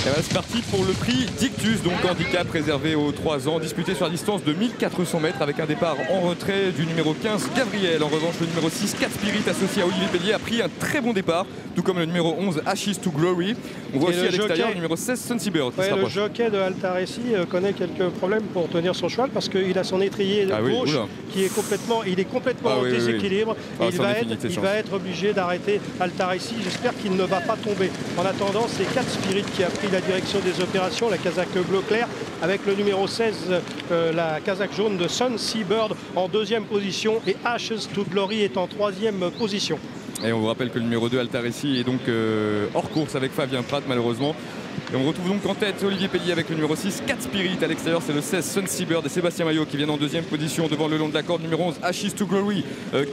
Et ben, c'est parti pour le prix Dictus, donc handicap réservé aux 3 ans, disputé sur la distance de 1400 mètres avec un départ en retrait du numéro 15 Gabriel. En revanche, le numéro 6 4 Spirit associé à Olivier Pellier a pris un très bon départ, tout comme le numéro 11 Ashes to Glory. On voit aussi à l'extérieur le numéro 16 Sunny Bird. Le jockey de Altaressi connaît quelques problèmes pour tenir son cheval parce qu'il a son étrier gauche qui est complètement, au déséquilibre. Et il va être obligé d'arrêter Altaressi. J'espère qu'il ne va pas tomber. En attendant, c'est 4 Spirit qui a pris la direction des opérations, la casaque bleu clair, avec le numéro 16, la casaque jaune de Sunny Bird en 2e position et Ashes to Glory est en 3e position. Et on vous rappelle que le numéro 2 Altaressi est donc hors course avec Fabien Prat malheureusement. Et on retrouve donc en tête Olivier Pellier avec le numéro 6, 4 Spirit. À l'extérieur, c'est le 16 Sunny Bird et Sébastien Maillot qui viennent en 2e position devant le long de la corde. Numéro 11, Ashes to Glory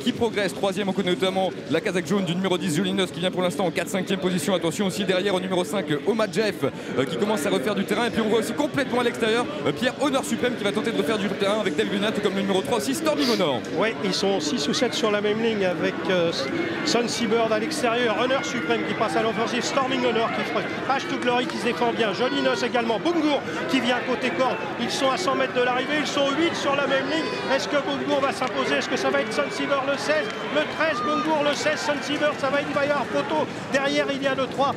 qui progresse. 3e, on connaît notamment la casaque jaune du numéro 10, Jolinos qui vient pour l'instant en 4-5e position. Attention aussi derrière au numéro 5, Oma Jeff qui commence à refaire du terrain. Et puis on voit aussi complètement à l'extérieur Pierre Honneur Suprême qui va tenter de refaire du terrain avec David Lunat, comme le numéro 3 aussi, Storming Honor. Oui, ils sont 6 ou 7 sur la même ligne avec Sunny Bird à l'extérieur, Honneur Suprême qui passe à l'offensive, Storming Honor qui ferait Ashes to Glory qui se défend bien. Jolinos également, Bungur qui vient côté corde, ils sont à 100 mètres de l'arrivée, ils sont 8 sur la même ligne. Est-ce que Bungur va s'imposer? Est-ce que ça va être Sunny Bird le 16, le 13 Bungur, le 16 Sunny Bird, ça va être Bayard Photo. Derrière il y a le 3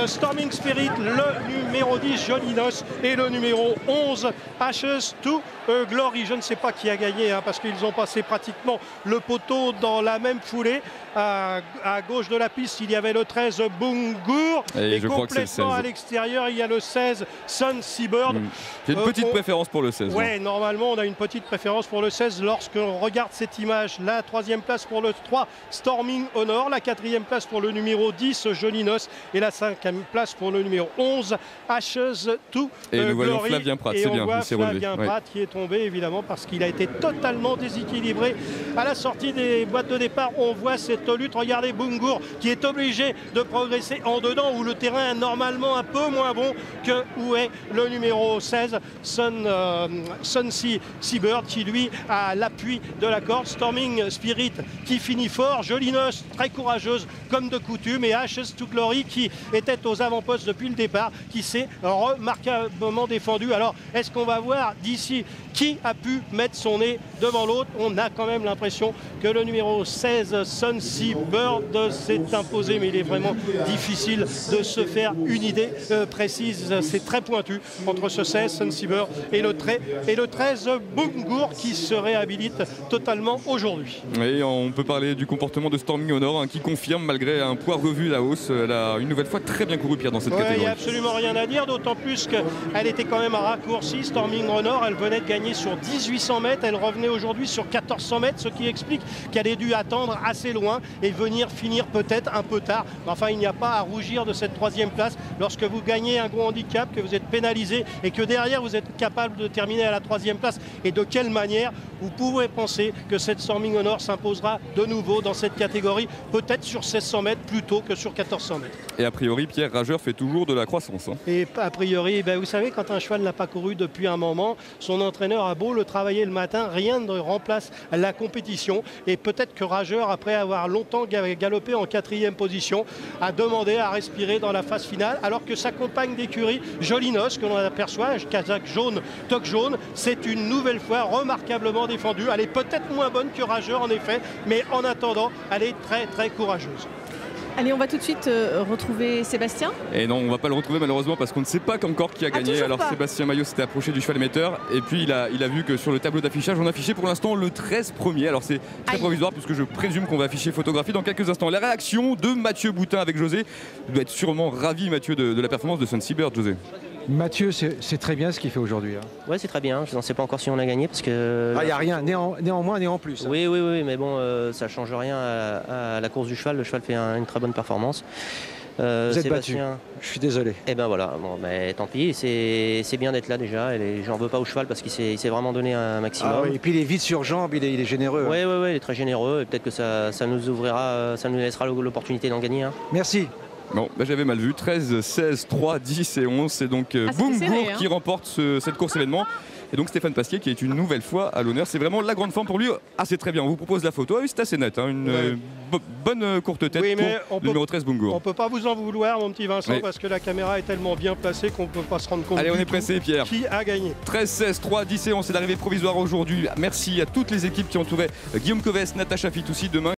Storming Spirit, le numéro 10 Jolinos et le numéro 11 Ashes to Glory. Je ne sais pas qui a gagné parce qu'ils ont passé pratiquement le poteau dans la même foulée. À gauche de la piste, il y avait le 13 Bungur et complètement à l'extérieur, il y a le 16 Sunny Bird. J'ai une petite préférence pour le 16. Oui, normalement, on a une petite préférence pour le 16 lorsqu'on regarde cette image. La 3e place pour le 3 Storming Honor, la 4e place pour le numéro 10 Jolinos et la 5e place pour le numéro 11 Ashes to Glory. Et nous voyons Glory. Flavien Prat, c'est bien, il s'est relevé. Flavien Prat qui est tombé évidemment parce qu'il a été totalement déséquilibré. À la sortie des boîtes de départ, on voit cette lutte. Regardez Bungur qui est obligé de progresser en dedans où le terrain est normalement un peu moins bon que où est le numéro 16 Sunny Bird qui lui a l'appui de la corde. Storming Spirit qui finit fort, Jolinos très courageuse comme de coutume et Ashes to Glory qui était aux avant-postes depuis le départ, qui s'est remarquablement défendu. Alors est-ce qu'on va voir d'ici qui a pu mettre son nez devant l'autre? On a quand même l'impression que le numéro 16 Sunny Bird s'est imposé, mais il est vraiment difficile de se faire une idée précise. C'est très pointu entre ce 16 Sunny Bird et le 13 Bungur qui se réhabilite totalement aujourd'hui. Et on peut parler du comportement de Storming Honor qui confirme malgré un poids revu la hausse. Elle a une nouvelle fois très bien couru Pierre dans cette catégorie. Il n'y a absolument rien à dire, d'autant plus qu'elle était quand même raccourcie. Storming Honor, elle venait de gagner sur 1800 mètres, elle revenait aujourd'hui sur 1400 mètres, ce qui explique qu'elle ait dû attendre assez loin et venir finir peut-être un peu tard. Mais enfin, il n'y a pas à rougir de cette 3e place lorsque vous gagnez un gros handicap, que vous êtes pénalisé et que derrière vous êtes capable de terminer à la 3e place. Et de quelle manière vous pouvez penser que cette Storming Honor s'imposera de nouveau dans cette catégorie, peut-être sur 1600 mètres plutôt que sur 1400 mètres. Et a priori, Pierre Rageur fait toujours de la croissance. Et a priori, vous savez, quand un cheval n'a pas couru depuis un moment, son entraîneur a beau le travailler le matin, rien ne remplace la compétition. Et peut-être que Rageur, après avoir longtemps galopé en 4e position, a demandé à respirer dans la phase finale, alors que sa compagne d'écurie, Jolinos, que l'on aperçoit, casaque jaune, toque jaune, c'est une nouvelle fois remarquablement défendue. Elle est peut-être moins bonne que Rageur en effet, mais en attendant, elle est très très courageuse. Allez, on va tout de suite retrouver Sébastien. Et non, on ne va pas le retrouver malheureusement parce qu'on ne sait pas encore qui a gagné. Alors Sébastien Maillot s'était approché du cheval émetteur et puis il a vu que sur le tableau d'affichage, on affichait pour l'instant le 13 premier. Alors c'est très provisoire puisque je présume qu'on va afficher photographie dans quelques instants. La réaction de Mathieu Boutin avec José. Il doit être sûrement ravi, Mathieu, de la performance de Sunny Bird, José. Mathieu, c'est très bien ce qu'il fait aujourd'hui. Ouais, c'est très bien. Je n'en sais pas encore si on a gagné parce que. Il n'y a rien, ni en moins ni en plus. Oui, mais bon, ça ne change rien à la course du cheval. Le cheval fait une très bonne performance. Vous êtes battu. Sébastien... Je suis désolé. Et ben voilà, bon, mais tant pis, c'est bien d'être là déjà. J'en veux pas au cheval parce qu'il s'est vraiment donné un maximum. Ah oui, et puis il est vite sur jambe, il est généreux. Oui, il est très généreux. Et peut-être que ça nous ouvrira, ça nous laissera l'opportunité d'en gagner. Merci. Non, j'avais mal vu. 13, 16, 3, 10 et 11. C'est donc Bungur qui remporte cette course événement. Et donc Stéphane Pasquier qui est une nouvelle fois à l'honneur. C'est vraiment la grande forme pour lui. Ah, c'est très bien. On vous propose la photo. Ah oui, c'est assez net. Hein. Une bonne courte tête pour le numéro 13 Bungur. On peut pas vous en vouloir, mon petit Vincent, parce que la caméra est tellement bien placée qu'on peut pas se rendre compte. Allez, on est pressé, Pierre. Qui a gagné. 13, 16, 3, 10 et 11. C'est l'arrivée provisoire aujourd'hui. Merci à toutes les équipes qui entouraient Guillaume Coves, Natacha Fitoussi demain.